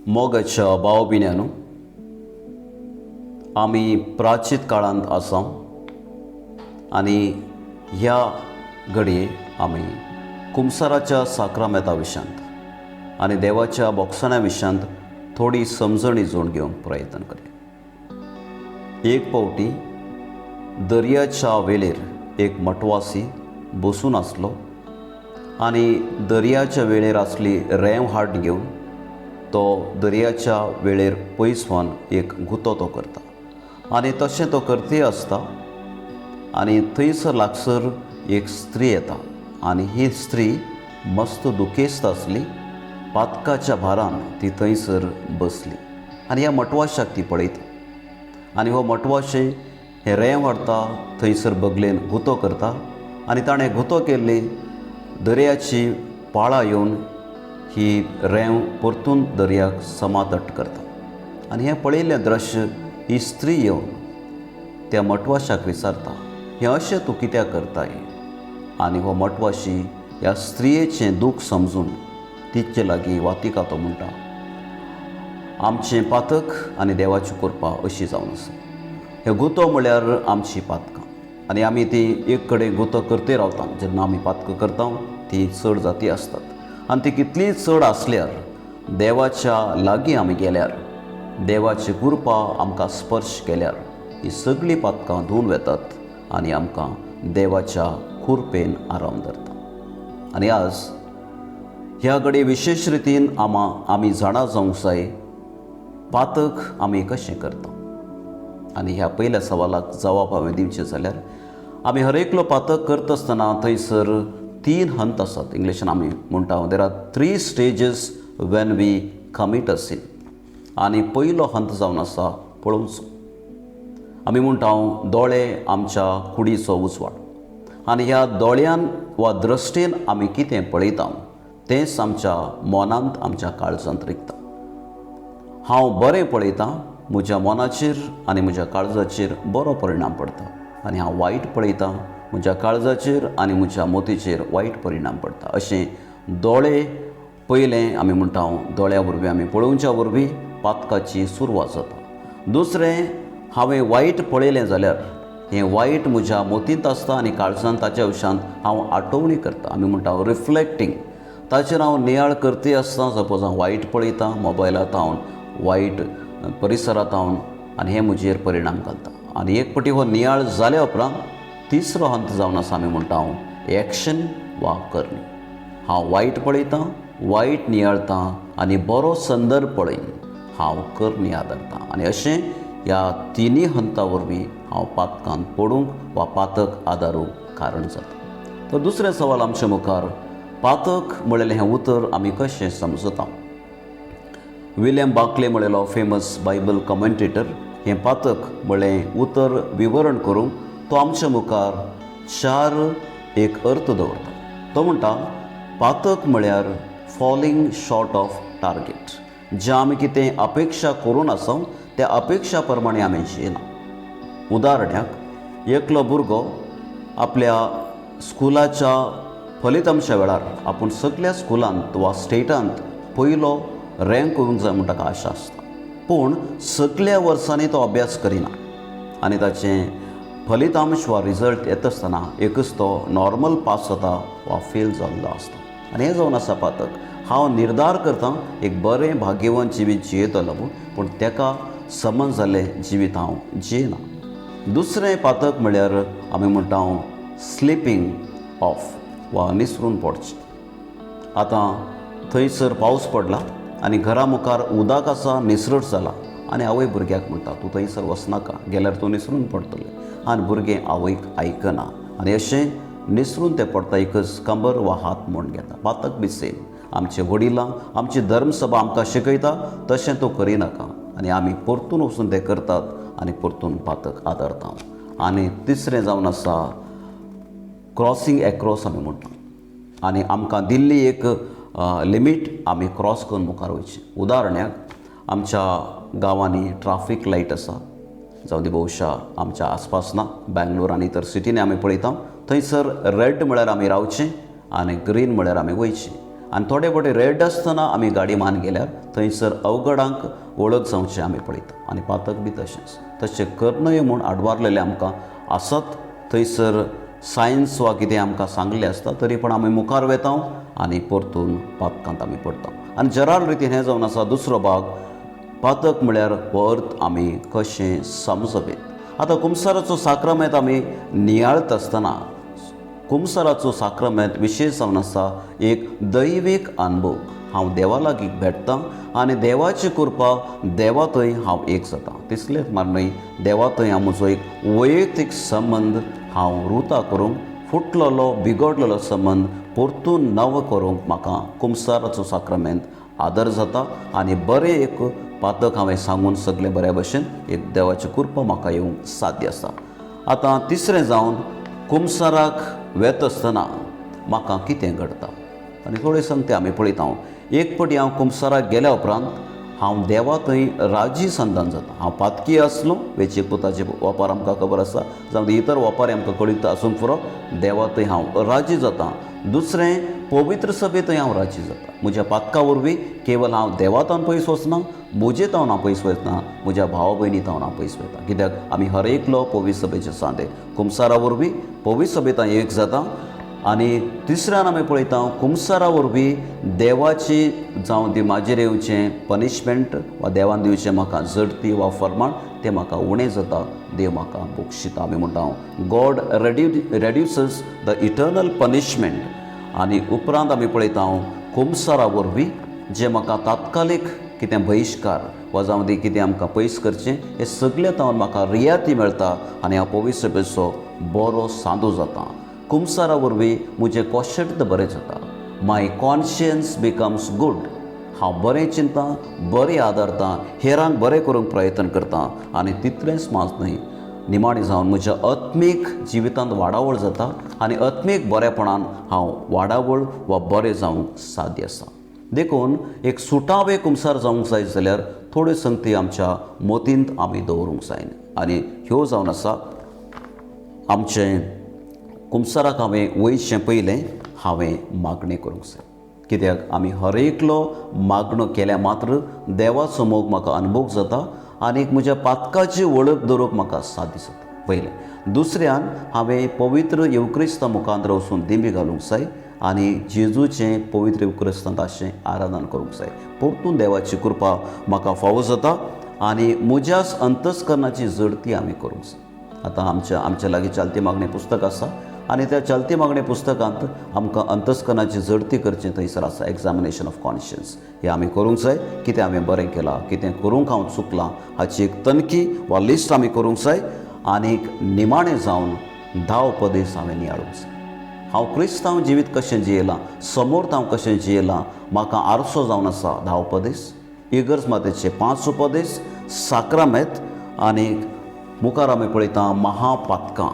मोगाच्या भाव भिण्यानू आमी प्राचीत काळांत आसा आनी ह्या घडये आमी कुमसाराच्या साक्रामेता विशयांत आनी देवाच्या बोगसण्या विशयांत थोडी समजण इजून घेवंक प्रयत्न करया। एक पावटी दर्याच्या वेळेर एक मटवासी बसून आसलो आनी दर्याच्या वेळेर आसली रेंव हाट घेवन तो दर्याच्या वेळेर पयस व्हरून एक गुतो तो करता आनी तशें तो करते आसता आनी थंयसर लागसर एक स्त्री येता आनी ही स्त्री मस्त दुखेस्त आसली, पातकाच्या भारान ती थंयसर बसली आनी ह्या मटवाशाक ती पळयता आनी हो मटवाशे हे रेंव हाडटा, थंयसर बगलेन गुतो करता आनी ताणें गुतो केल्ली दर्याची पाळा येवन ही रेंव परतून दर्याक समातट करता आनी हें पळयल्लें दृश्य ही स्त्री येवन त्या मटवाशाक विचारता, हें अशें तूं कित्याक करताय? आनी हो मटवाशी ह्या स्त्रियेचें दूख समजून तिचे लागीं वातिका तो म्हणटा, आमचें पातक आनी देवाची कृपा अशी जावन आसा। हे गुतो म्हळ्यार आमची पातकां आनी आमी ती एक कडेन गुतो करते रावता। जेन्ना आमी पातकां करता ती चड जाती आसतात आनी ती कितलीय चड आसल्यार देवाच्या लागीं आमी गेल्यार, देवाची कृपा आमकां स्पर्श केल्यार ही सगळीं पातकां धुवन वेतात आनी आमकां देवाच्या कृपेन आराम धरता। आनी आज ह्या घडये विशेश रितीन आमी जाणा जावंक जाय पातक आमी कशें करता। आनी ह्या पयल्या सवालाक जवाब हांवें दिवचें जाल्यार आमी हर एकलो पातक करता आसतना थंयसर 3 हंत आसात। इंग्लिशान आमी म्हणटा there are 3 stages when we commit a scene. आनी पयलो हंत जावन आसा पळोवचो। आमी म्हणटा दोळे आमच्या कुडीचो उजवाड आनी ह्या दोळ्यान वा दृश्टेन आमी कितें पळयता तेंच आमच्या मनांत आमच्या काळजांत रिगता। हांव बरें पळयतां, म्हज्या मनाचेर आनी म्हज्या काळजाचेर बरो परिणाम पडटा आनी हांव वायट पळयतां, म्हज्या काळजाचेर आनी म्हज्या मोतीचेर वायट परिणाम पडटा। अशें दोळे पयलें आमी म्हणटा दोळ्या वरवीं आमी पळोवच्या वरवीं पातकाची सुरवात जाता। दुसरें, हांवें वायट पळयलें जाल्यार हें वायट म्हज्या मोतींत आसता आनी काळजांत ताच्या विशयांत हांव आठवणी करता। आमी म्हणटा रिफ्लेक्टींग, ताचेर हांव नियाळ करते आसता। सपोज हांव वायट पळयतां मोबायलांत हांव वायट परिसरांत हांव आनी हें म्हजेर परिणाम घालता। आनी एक पटी हो नियाळ जाल्या उपरांत तिसरो हंत जावन आसा आमी म्हणटा एक्शन वा करणी। हांव वायट पळयतां, वायट नियाळतां आनी बरो संदर्भ पळयन हांव करणी आदरतां आनी अशें ह्या 3 हंता वरवीं हांव पातकांत पडूंक वा पातक आदारूंक कारण जाता। तर दुसरें सवाल आमच्या मुखार, पातक म्हणलेलें हें उतर आमी कशें समजता? विलियम बार्क्ले म्हणलेलो फेमस बायबल कमेंटेटर हें पातक म्हणलें उतर विवरण करूंक तो आमच्या मुखार 4 एक अर्थ दवरता। तो म्हणटा पातक म्हळ्यार फॉलिंग शॉर्ट ऑफ टार्गेट। जें आमी कितें अपेक्षा करून आसा त्या अपेक्षा प्रमाणे आमी जियेना। उदाहरणाक एकलो भुरगो आपल्या स्कुलाच्या फलितांच्या वेळार आपूण सगळ्या स्कुलांत वा स्टेटांत पयलो रँक करूंक जाय म्हूण ताका आशा आसता, पूण सगळ्या वर्सांनी तो अभ्यास करिना आनी ताचें फलितांश वा रिजल्ट येता आसतना एकच तो नॉर्मल पास जाता वा फेल जाल्लो आसता। आनी हें जावन आसा पातक। हांव निर्धार करतां एक बरें भाग्यवान जिवीत जियेतलो पूण तेका समज जाल्लें जिवीत हांव जियेना। दुसरें पातक म्हळ्यार आमी म्हणटा स्लिपींग ऑफ वा निसरून पडचें। आतां थंयसर पावस पडला आनी घरा मुखार उदक आसा, निसरट जाला आनी आवय भुरग्याक म्हणटा तूं थंयसर वचनाका, गेल्यार तूं निसरून पडटलें। आनी भुरगें आवयक आयकना आनी अशें निसरून तें पडटा, एकच कंबर वा हात म्हूण घेता। पातक बी सेम। आमचे वडिलां, आमची धर्मसभा आमकां शिकयता तशें तूं करिनाका आनी आमी परतून वचून तें करतात आनी परतून पातक आदरता। आनी तिसरें जावन आसा क्रॉसींग एक्रॉस आमी म्हणटा आनी आमकां दिल्ली एक लिमीट आमी क्रॉस करून मुखार वयचें। उदाहरणाक आमच्या गांवांनी ट्राफीक लायट आसा, जावं ती भोवशा आमच्या आसपास ना, बँगलोर आनी इतर सिटींनी आमी पळयता थंयसर रेड म्हळ्यार आमी रावचें आनी ग्रीन म्हळ्यार आमी वयचें। आनी थोडे फावटी रेड आसतना आमी गाडी मान गेल्यार थंयसर अवघडांक वळख जावचें आमी पळयता आनी पातक बी तशेंच. तशें कर नये म्हूण आडवारलेले आमकां आसात. थंयसर सायन्स वा कितें आमकां सांगलें आसता तरी पण आमी मुखार वेता आनी परतून पातकांत आमी पडटा. आनी जराल रितीन हें जावन आसा दुसरो भाग, पातक म्हळ्यार हो अर्थ आमी कशें समजपेत. आतां कुमसाराचो साक्रमेंत आमी नियाळत आसतना कुमसाराचो साक्रमेंत विशेश जावन आसा एक दैवीक अनुभव. हांव देवा लागीं भेटतां आनी देवाची कृपा देवा थंय हांव एक जाता. तितलेंच मार न्हय, देवा थंय हांव म्हजो एक वैयक्तीक संबंद हांव रुता करूंक, फुटलेलो बिगडलेलो संबंद परतून नवो करूंक म्हाका कुमसाराचो साक्रमेंत आदर जाता. आनी बरें एक पातक हांवें सांगून सगळें बऱ्या भशेन एक देवाची कृपा म्हाका येवंक साध्य आसा. आतां तिसरें जावन कुमसाराक वेता आसतना म्हाका कितें घडटा आनी थोडे सांगते आमी पळयता. एक फावटी हांव कुमसाराक गेल्या उपरांत हांव देवा थंय राजी संदान जाता. हांव पातकी आसलो, वेंचणूक पुताचे वापर आमकां खबर आसा, जावं इतर वापार आमकां कळीत आसूंक पुरो. देवा थंय हांव राजी जाता. दुसरें, पवित्र सभे थंय हांव राजी जाता. म्हज्या पातका वरवीं केवळ हांव देवातावन पयस वचना, म्हजे तावन हांव पयस वयतना, म्हज्या भावा भयणी तावन हांव पयस वयता. कित्याक आमी हर एकलो पवित्र सभेचे सांदे. कुमसारा वरवीं पवित्र सभेत हांव एक जाता. आनी तिसऱ्यान आमी पळयता कुमसारा वरवीं देवाची जावं ती म्हाजेर येवचें पनिशमेंट वा देवान दिवचें म्हाका जडती वा फर्माण तें म्हाका उणें जाता. देव म्हाका बक्षिता. आमी म्हणटा गॉड रेड्युसस द इटर्नल पनिशमेंट. आनी उपरांत आमी पळयता कुमसारा वरवीं जे म्हाका तात्कालीक कितें बहिश्कार वा जावं ती कितें आमकां पयस करचें हें सगळें तावन म्हाका रियाती मेळटा आनी हांव पवित्र सभेचो बरो सांदो जाता. कुमसारा वरवीं म्हजें कॉन्शियन्स बरें जाता. माय कॉन्शियन्स बिकम्स गूड. हांव बरें चिंतां, बरें आदारतां, हेरांक बरें करूंक प्रयत्न करतां आनी तितलेंच मात न्हय, निमाणें जावन म्हज्या आत्मीक जिवितांत वाडावळ जाता आनी आत्मीक बरेपणान हांव वाडावळ वा बरें जावंक साध्य आसा. देखून एक सुटावे कुमसार जावंक जाय जाल्यार थोड्यो संगती आमच्या मतींत आमी दवरूंक जाय आनी ह्यो जावन आसा आमचें कुमसाराक हांवें वयचे पयलें हांवें मागणी करूंक जाय. कित्याक आमी हर एकलो मागणो केल्या मात्र देवा समोर म्हाका अनुभव जाता आनी म्हज्या पातकाची वळख दवरूंक म्हाका साध्य जाता पयलें. दुसऱ्यान हांवें पवित्र येवक्रिस्तां मुखांत वचून दिमी घालूंक जाय आनी जेजूचें पवित्र येवक्रिस्तांताचें आराधन करूंक जाय. परतून देवाची कृपा म्हाका फावो जाता आनी म्हज्याच अंतस्करणाची जडती आमी करूंक जाय. आतां आमच्या लागीं चलती मागणी पुस्तक आसा आनी त्या चलती मागणी पुस्तकांत आमकां अंतस्करणाची जडती करचें थंयसर आसा. एक्झामिनेशन ऑफ कॉन्शियन्स हें आमी करूंक जाय. कितें हांवें बरें केलां, कितें करूंक हांव चुकलां हाची एक तनखी वा लिस्ट आमी करूंक जाय. आनीक निमाणें जावन 10 उपदेश हांवें नियाळूंक जाय. हांव क्रिस्तांव जिवीत कशें जियेलां, समोर हांव कशें जियेलां, म्हाका आरसो जावन आसा 10 उपदेश, इगर्ज मातेचे 5 उपदेश, साक्रामेंत आनीक मुखार आमी पळयता महापातकां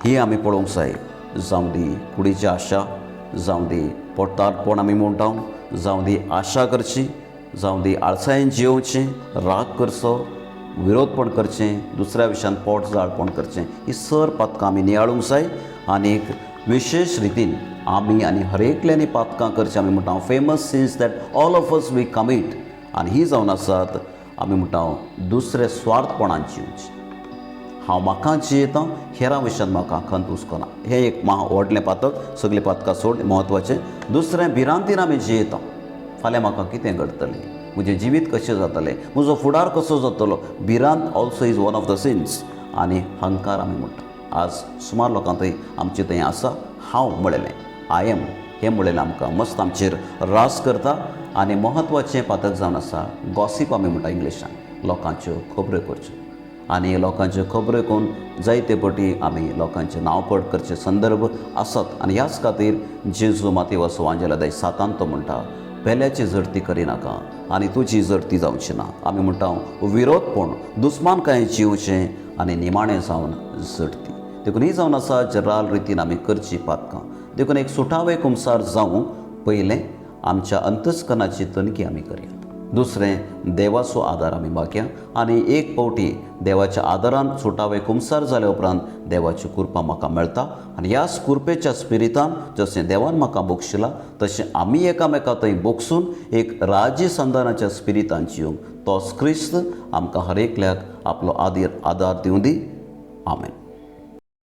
ही आमी पळोवंक जाय. जावं दी कुडीची आशा, जावं दी पोटारपण आमी म्हणटा, जावं दी आशा करची, जावं दी आळसायेन जियोवचें, राग करचो, विरोधपण करचें, दुसऱ्या विशयान पोट जाळपण करचें, ही सर पातकां आमी नियाळूंक जाय. आनीक विशेष रितीन आमी आनी हर एकल्यांनी पातकां करचें आमी म्हणटा famous sins that all of us we commit. आनी ही जावन आसात आमी म्हणटा दुसरे स्वार्थपणान जिवचें. हांव म्हाका जियेतां, हेरां विशयान म्हाका खंत हुस्कोना. हें एक व्हडलें पातक, सगळीं पातकां सोड म्हत्वाचें. दुसरें, भिरांतीन आमी जियेतां. फाल्यां म्हाका कितें घडटलें, म्हजें जिवीत कशें जातलें, म्हजो फुडार कसो जातलो. भिरांत also is one of the since. आनी हंकार आमी म्हणटा. आज सुमार लोकां थंय आमचे थंय आसा हांव म्हळेलें, आय एम हें म्हळेलें आमकां मस्त आमचेर रास करता. आनी म्हत्वाचें पातक जावन आसा गॉसीप आमी म्हणटा इंग्लिशान, लोकांच्यो खबऱ्यो करच्यो. आनी लोकांच्यो खबऱ्यो करून जायते फावटी आमी लोकांचें नांवपट करचे संदर्भ आसात. आनी ह्याच खातीर जेजू माती वा सुवांजेला 7 तो म्हणटा पेल्याची जडती करिनाका आनी तुजी जडती जावची ना. आमी म्हणटा विरोधपण, दुस्मानकायेन जिवचें आनी निमाणें जावन जडती. देखून ही जावन आसा जराल रितीन आमी करची पातकां. देखून एक सुटावे कुमसार जावं पयलें आमच्या अंतस्करणाची तणकी आमी करया. दुसरें देवाचो आदार आमी मागया आनी एक पावटी देवाच्या आदारान सुटावे कुमसार जाल्या उपरांत देवाची कृपा म्हाका मेळटा आनी ह्याच कृपेच्या स्पिरितान जशें देवान म्हाका बक्षिलां तशें आमी एकामेका थंय बगसून एक राजी संधानाच्या स्पिरितान जिवंक तोच क्रिस्त आमकां हर एकल्याक आपलो आदार दिवं दी. आमेन.